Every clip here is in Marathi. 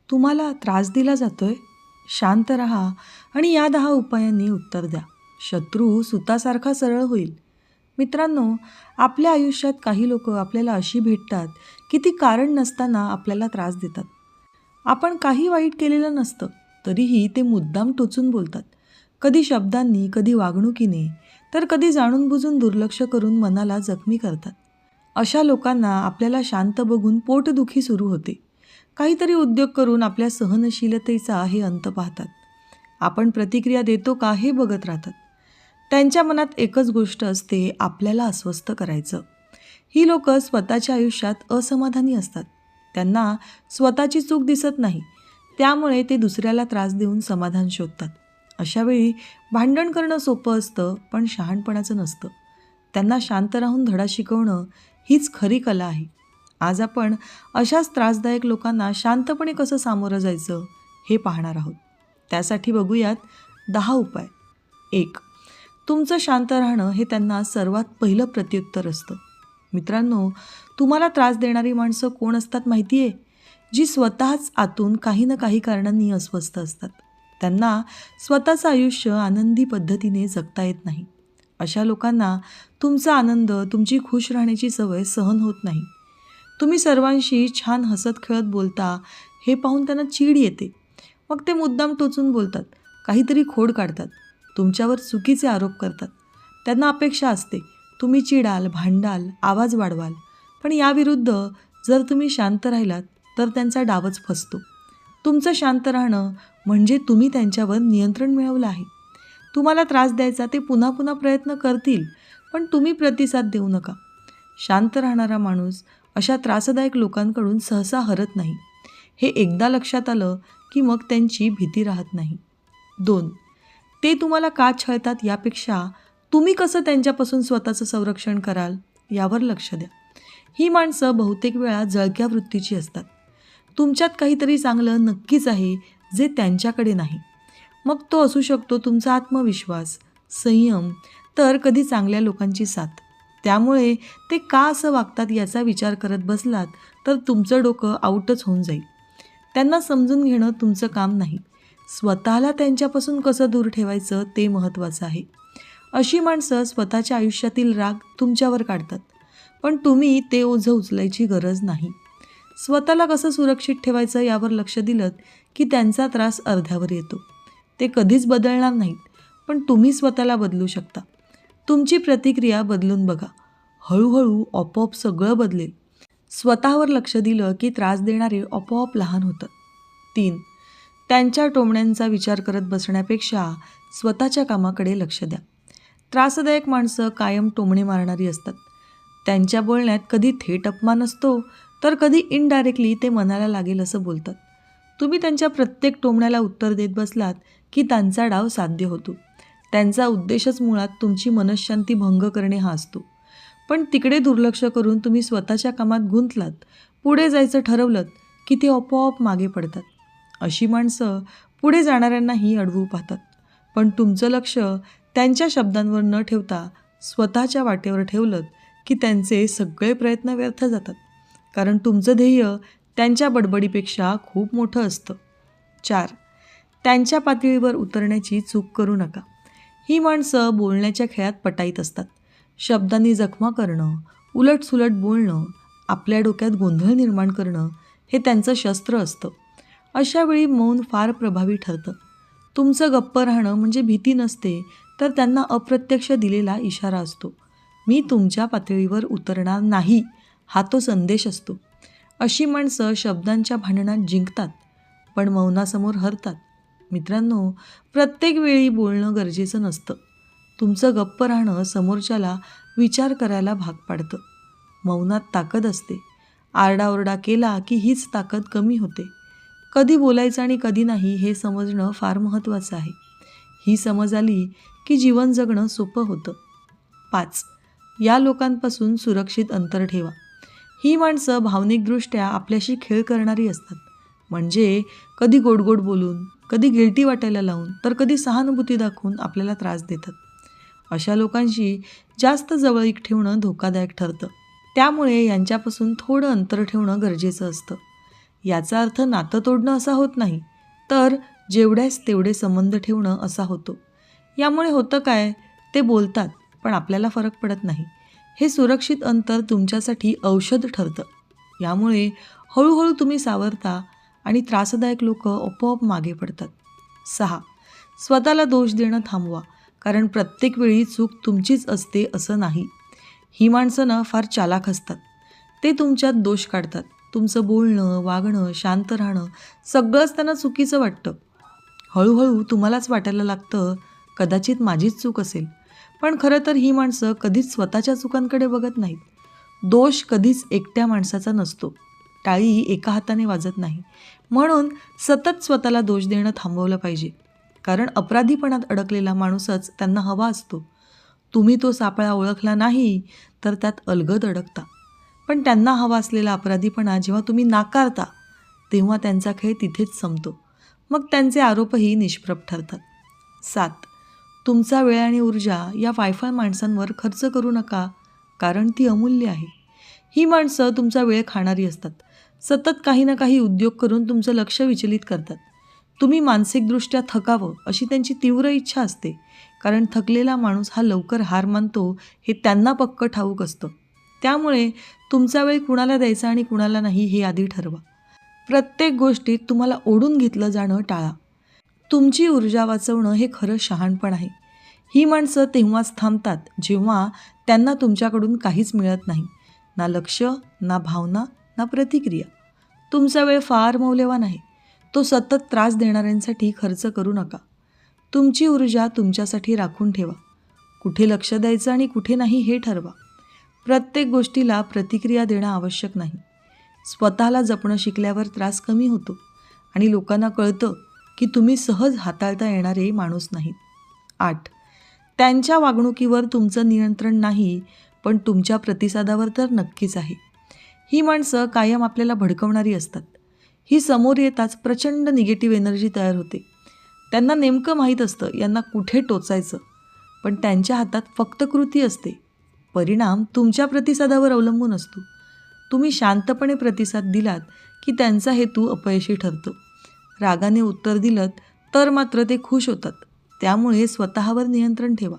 तुम्हाला त्रास दिला जातोय? शांत रहा आणि या 10 उपायांनी उत्तर द्या. शत्रू सुतासारखा सरळ होईल. मित्रांनो, आपल्या आयुष्यात काही लोक आपल्याला अशी भेटतात की ती कारण नसताना आपल्याला त्रास देतात. आपण काही वाईट केलेलं नसतं, तरीही ते मुद्दाम टोचून बोलतात. कधी शब्दांनी, कधी वागणुकीने, तर कधी जाणून बुजून दुर्लक्ष करून मनाला जखमी करतात. अशा लोकांना आपल्याला शांत बघून पोटदुखी सुरू होते. काहीतरी उद्योग करून आपल्या सहनशीलतेचा हे अंत पाहतात. आपण प्रतिक्रिया देतो का हे बघत राहतात. त्यांच्या मनात एकच गोष्ट असते, आपल्याला अस्वस्थ करायचं. ही लोक स्वतःच्या आयुष्यात असमाधानी असतात. त्यांना स्वतःची चूक दिसत नाही, त्यामुळे ते दुसऱ्याला त्रास देऊन समाधान शोधतात. अशावेळी भांडण करणं सोपं असतं, पण शहाणपणाचं नसतं. त्यांना शांत राहून धडा शिकवणं हीच खरी कला आहे. आज आपण अशाच त्रासदायक लोकांना शांतपणे कसं सामोरं जायचं हे पाहणार आहोत. त्यासाठी बघूयात 10 उपाय. 1. तुमचं शांत राहणं हे त्यांना सर्वात पहिलं प्रत्युत्तर असतं. मित्रांनो, तुम्हाला त्रास देणारी माणसं कोण असतात माहिती आहे? जी स्वतःच आतून काही ना काही कारणांनी अस्वस्थ असतात. त्यांना स्वतःचं आयुष्य आनंदी पद्धतीने जगता येत नाही. अशा लोकांना तुमचा आनंद, तुमची खुश राहण्याची सवय सहन होत नाही. तुम्ही सर्वांशी छान हसत खेळत बोलता हे पाहून त्यांना चीड येते. मग ते मुद्दाम टोचून बोलतात, काहीतरी खोड काढतात, तुमच्यावर चुकीचे आरोप करतात. त्यांना अपेक्षा असते तुम्ही चिडाल, भांडाल, आवाज वाढवाल. पण याविरुद्ध जर तुम्ही शांत राहिलात तर त्यांचा डावच फसतो. तुमचं शांत राहणं म्हणजे तुम्ही त्यांच्यावर नियंत्रण मिळवलं आहे. तुम्हाला त्रास द्यायचा ते पुन्हा पुन्हा प्रयत्न करतील, पण तुम्ही प्रतिसाद देऊ नका. शांत राहणारा माणूस अशा त्रासदायक लोकांकडून सहसा हरत नाही. हे एकदा लक्षात आलं की मग त्यांची भीती राहत नाही. 2. ते तुम्हाला का छळतात यापेक्षा तुम्ही कसं त्यांच्यापासून स्वतःचं संरक्षण कराल यावर लक्ष द्या. ही माणसं बहुतेक वेळा जळक्या वृत्तीची असतात. तुमच्यात काहीतरी चांगलं नक्कीच आहे जे त्यांच्याकडे नाही. मग तो असू शकतो तुमचा आत्मविश्वास, संयम, तर कधी चांगल्या लोकांची साथ. त्यामुळे ते का असं वागतात याचा विचार करत बसलात तर तुमचं डोकं आऊटच होऊन जाईल. त्यांना समजून घेणं तुमचं काम नाही. स्वतःला त्यांच्यापासून कसं दूर ठेवायचं ते महत्त्वाचं आहे. अशी माणसं स्वतःच्या आयुष्यातील राग तुमच्यावर काढतात, पण तुम्ही ते ओझं उचलायची गरज नाही. स्वतःला कसं सुरक्षित ठेवायचं यावर लक्ष दिलं की त्यांचा त्रास अर्ध्यावर येतो. ते कधीच बदलणार नाहीत, पण तुम्ही स्वतःला बदलू शकता. तुमची प्रतिक्रिया बदलून बघा. हळूहळू आपोआप सगळं बदलेल. स्वतःवर लक्ष दिलं की त्रास देणारे आपोआप लहान होतात. 3. त्यांच्या टोमण्यांचा विचार करत बसण्यापेक्षा स्वतःच्या कामाकडे लक्ष द्या. त्रासदायक माणसं कायम टोमणे मारणारी असतात. त्यांच्या बोलण्यात कधी थेट अपमान असतो, तर कधी इनडायरेक्टली ते मनाला लागेल असं बोलतात. तुम्ही त्यांच्या प्रत्येक टोमण्याला उत्तर देत बसलात की त्यांचा डाव साध्य होतो. त्यांचा उद्देशच मुळात तुमची मनःशांती भंग करणे हा असतो. पण तिकडे दुर्लक्ष करून तुम्ही स्वतःच्या कामात गुंतलात, पुढे जायचं ठरवलं की ते आपोआप मागे पडतात. अशी माणसं पुढे जाणाऱ्यांनाही अडवू पाहतात. पण तुमचं लक्ष त्यांच्या शब्दांवर न ठेवता स्वतःच्या वाटेवर ठेवलं की त्यांचे सगळे प्रयत्न व्यर्थ जातात. कारण तुमचं ध्येय त्यांच्या बडबडीपेक्षा खूप मोठं असतं. 4. त्यांच्या पातळीवर उतरण्याची चूक करू नका. ही माणसं बोलण्याच्या खेळात पटाईत असतात. शब्दांनी जखमा करणं, उलटसुलट बोलणं, आपल्या डोक्यात गोंधळ निर्माण करणं हे त्यांचं शस्त्र असतं. अशावेळी मौन फार प्रभावी ठरतं. तुमचं गप्प राहणं म्हणजे भीती नसते, तर त्यांना अप्रत्यक्ष दिलेला इशारा असतो. मी तुमच्या पातळीवर उतरणार नाही हा तो संदेश असतो. अशी माणसं शब्दांच्या भांडणात जिंकतात, पण मौनासमोर हरतात. मित्रांनो, प्रत्येक वेळी बोलणं गरजेचं नसतं. तुमचं गप्प राहणं समोरच्याला विचार करायला भाग पाडतं. मौनात ताकद असते. आरडाओरडा केला की हीच ताकद कमी होते. कधी बोलायचं आणि कधी नाही हे समजणं फार महत्त्वाचं आहे. ही समज आली की जीवन जगणं सोपं होतं. 5. या लोकांपासून सुरक्षित अंतर ठेवा. ही माणसं भावनिकदृष्ट्या आपल्याशी खेळ करणारी असतात. म्हणजे कधी गोडगोड बोलून, कधी गिल्टी वाटायला लावून, तर कधी सहानुभूती दाखवून आपल्याला त्रास देतात. अशा लोकांशी जास्त जवळीक ठेवणं धोकादायक ठरतं. त्यामुळे यांच्यापासून थोडं अंतर ठेवणं गरजेचं असतं. याचा अर्थ नातं तोडणं असा होत नाही, तर जेवढ्यास तेवढे संबंध ठेवणं असा होतो. यामुळे होतं काय, ते बोलतात पण आपल्याला फरक पडत नाही. हे सुरक्षित अंतर तुमच्यासाठी औषध ठरतं. यामुळे हळूहळू तुम्ही सावरता आणि त्रासदायक लोक आपोआप मागे पडतात. 6. स्वतःला दोष देणं थांबवा, कारण प्रत्येक वेळी चूक तुमचीच असते असं नाही. ही माणसं ना फार चालाख असतात. ते तुमच्यात दोष काढतात. तुमचं बोलणं, वागणं, शांत राहणं सगळंच त्यांना चुकीचं वाटतं. हळूहळू तुम्हालाच वाटायला लागतं कदाचित माझीच चूक असेल. पण खरं तर ही माणसं कधीच स्वतःच्या चुकांकडे बघत नाहीत. दोष कधीच एकट्या माणसाचा नसतो. टाळी एका हाताने वाजत नाही. म्हणून सतत स्वतःला दोष देणं थांबवलं पाहिजे, कारण अपराधीपणात अडकलेला माणूसच त्यांना हवा असतो. तुम्ही तो सापळा ओळखला नाही तर त्यात अलगद अडकता. पण त्यांना हवा असलेला अपराधीपणा जेव्हा तुम्ही नाकारता तेव्हा त्यांचा खेळ तिथेच संपतो. मग त्यांचे आरोपही निष्प्रभ ठरतात. 7. तुमचा वेळ आणि ऊर्जा या वायफळ माणसांवर खर्च करू नका, कारण ती अमूल्य आहे. ही माणसं तुमचा वेळ खाणारी असतात. सतत काही ना काही उद्योग करून तुमचं लक्ष विचलित करतात. तुम्ही मानसिकदृष्ट्या थकावं अशी त्यांची तीव्र इच्छा असते, कारण थकलेला माणूस हा लवकर हार मानतो हे त्यांना पक्क ठाऊक असतं. त्यामुळे तुमचा वेळ कुणाला द्यायचा आणि कुणाला नाही हे आधी ठरवा. प्रत्येक गोष्टीत तुम्हाला ओढून घेतलं जाणं टाळा. तुमची ऊर्जा वाचवणं हे खरं शहाणपण आहे. ही माणसं तेव्हाच थांबतात जेव्हा त्यांना तुमच्याकडून काहीच मिळत नाही. ना लक्ष, ना भावना, ना प्रतिक्रिया. तुमचा वेळ फार मौल्यवान आहे. तो सतत त्रास देणाऱ्यांसाठी खर्च करू नका. तुमची ऊर्जा तुमच्यासाठी राखून ठेवा. कुठे लक्ष द्यायचं आणि कुठे नाही हे ठरवा. प्रत्येक गोष्टीला प्रतिक्रिया देणं आवश्यक नाही. स्वतःला जपणं शिकल्यावर त्रास कमी होतो आणि लोकांना कळतं की तुम्ही सहज हाताळता येणारे माणूस नाहीत. 8. त्यांच्या वागणुकीवर तुमचं नियंत्रण नाही, पण तुमच्या प्रतिसादावर तर नक्कीच आहे. ही माणसं कायम आपल्याला भडकवणारी असतात. ही समोर येताच प्रचंड निगेटिव्ह एनर्जी तयार होते. त्यांना नेमकं माहीत असतं यांना कुठे टोचायचं, पण त्यांच्या हातात फक्त कृती असते. परिणाम तुमच्या प्रतिसादावर अवलंबून असतो. तुम्ही शांतपणे प्रतिसाद दिलात की त्यांचा हेतू अपयशी ठरतो. रागाने उत्तर दिलं तर मात्र ते खुश होतात. त्यामुळे स्वतःवर नियंत्रण ठेवा.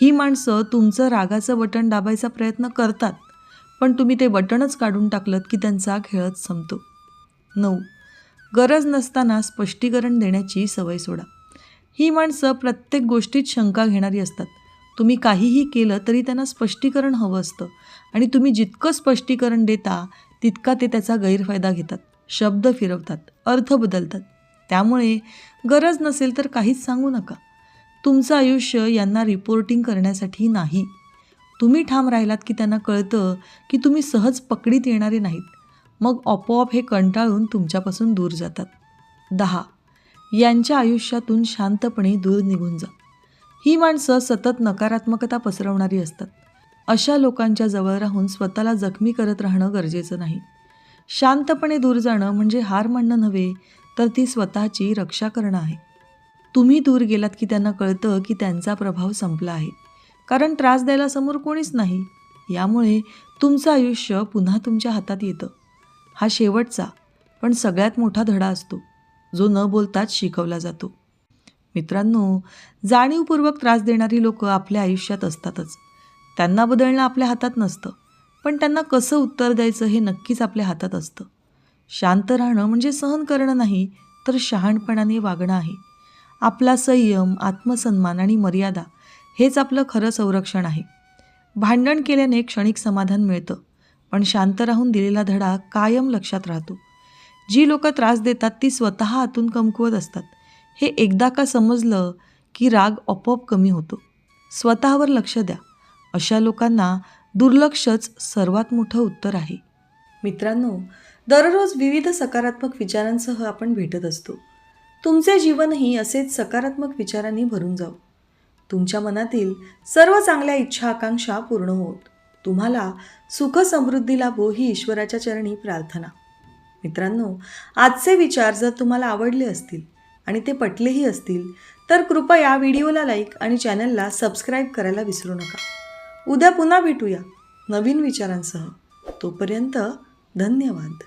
ही माणसं तुमचं रागाचं बटन दाबायचा प्रयत्न करतात, पण तुम्ही ते बटनच काढून टाकलत की त्यांचा खेळच संपतो. 9. गरज नसताना स्पष्टीकरण देण्याची सवय सोडा. ही माणसं प्रत्येक गोष्टीत शंका घेणारी असतात. तुम्ही काहीही केलं तरी त्यांना स्पष्टीकरण हवं असतं आणि तुम्ही जितकं स्पष्टीकरण देता तितका ते त्याचा गैरफायदा घेतात. शब्द फिरवतात, अर्थ बदलतात. त्यामुळे गरज नसेल तर काहीच सांगू नका. तुमचं आयुष्य यांना रिपोर्टिंग करण्यासाठी नाही. तुम्ही ठाम राहिलात की त्यांना कळतं की तुम्ही सहज पकडीत येणारे नाहीत. मग आपोआप हे कंटाळून तुमच्यापासून दूर जातात. 10. यांच्या आयुष्यातून शांतपणे दूर निघून जा. ही माणसं सतत नकारात्मकता पसरवणारी असतात. अशा लोकांच्या जवळ राहून स्वतःला जखमी करत राहणं गरजेचं नाही. शांतपणे दूर जाणं म्हणजे हार मानणं नव्हे, तर ती स्वतःची रक्षा करणं आहे. तुम्ही दूर गेलात की त्यांना कळतं की त्यांचा प्रभाव संपला आहे, कारण त्रास द्यायला समोर कोणीच नाही. यामुळे तुमचं आयुष्य पुन्हा तुमच्या हातात येतं. हा शेवटचा पण सगळ्यात मोठा धडा असतो, जो न बोलताच शिकवला जातो. मित्रांनो, जाणीवपूर्वक त्रास देणारी लोकं आपल्या आयुष्यात असतातच. त्यांना बदलणं आपल्या हातात नसतं, पण त्यांना कसं उत्तर द्यायचं हे नक्कीच आपल्या हातात असतं. शांत राहणं म्हणजे सहन करणं नाही, तर शहाणपणाने वागणं आहे. आपला संयम, आत्मसन्मान आणि मर्यादा हेच आपलं खरं संरक्षण आहे. भांडण केल्याने क्षणिक समाधान मिळतं, पण शांत राहून दिलेला धडा कायम लक्षात राहतो. जी लोकं त्रास देतात ती स्वतः आतून कमकुवत असतात. हे एकदा का समजलं की राग आपोआप कमी होतो. स्वतःवर लक्ष द्या. अशा लोकांना दुर्लक्षच सर्वात मोठं उत्तर आहे. मित्रांनो, दररोज विविध सकारात्मक विचारांसह आपण भेटत असतो. तुमचे जीवनही असेच सकारात्मक विचारांनी भरून जावो. तुमच्या मनातील सर्व चांगल्या इच्छा आकांक्षा पूर्ण होत. तुम्हाला सुख समृद्धी लाभो ही ईश्वराच्या चरणी प्रार्थना. मित्रांनो, आजचे विचार जर तुम्हाला आवडले असतील आणि ते पटलेही असतील तर कृपया व्हिडिओला लाईक आणि चॅनलला सबस्क्राईब करायला विसरू नका. उद्या पुन्हा भेटूया नवीन विचारांसह. तोपर्यंत धन्यवाद.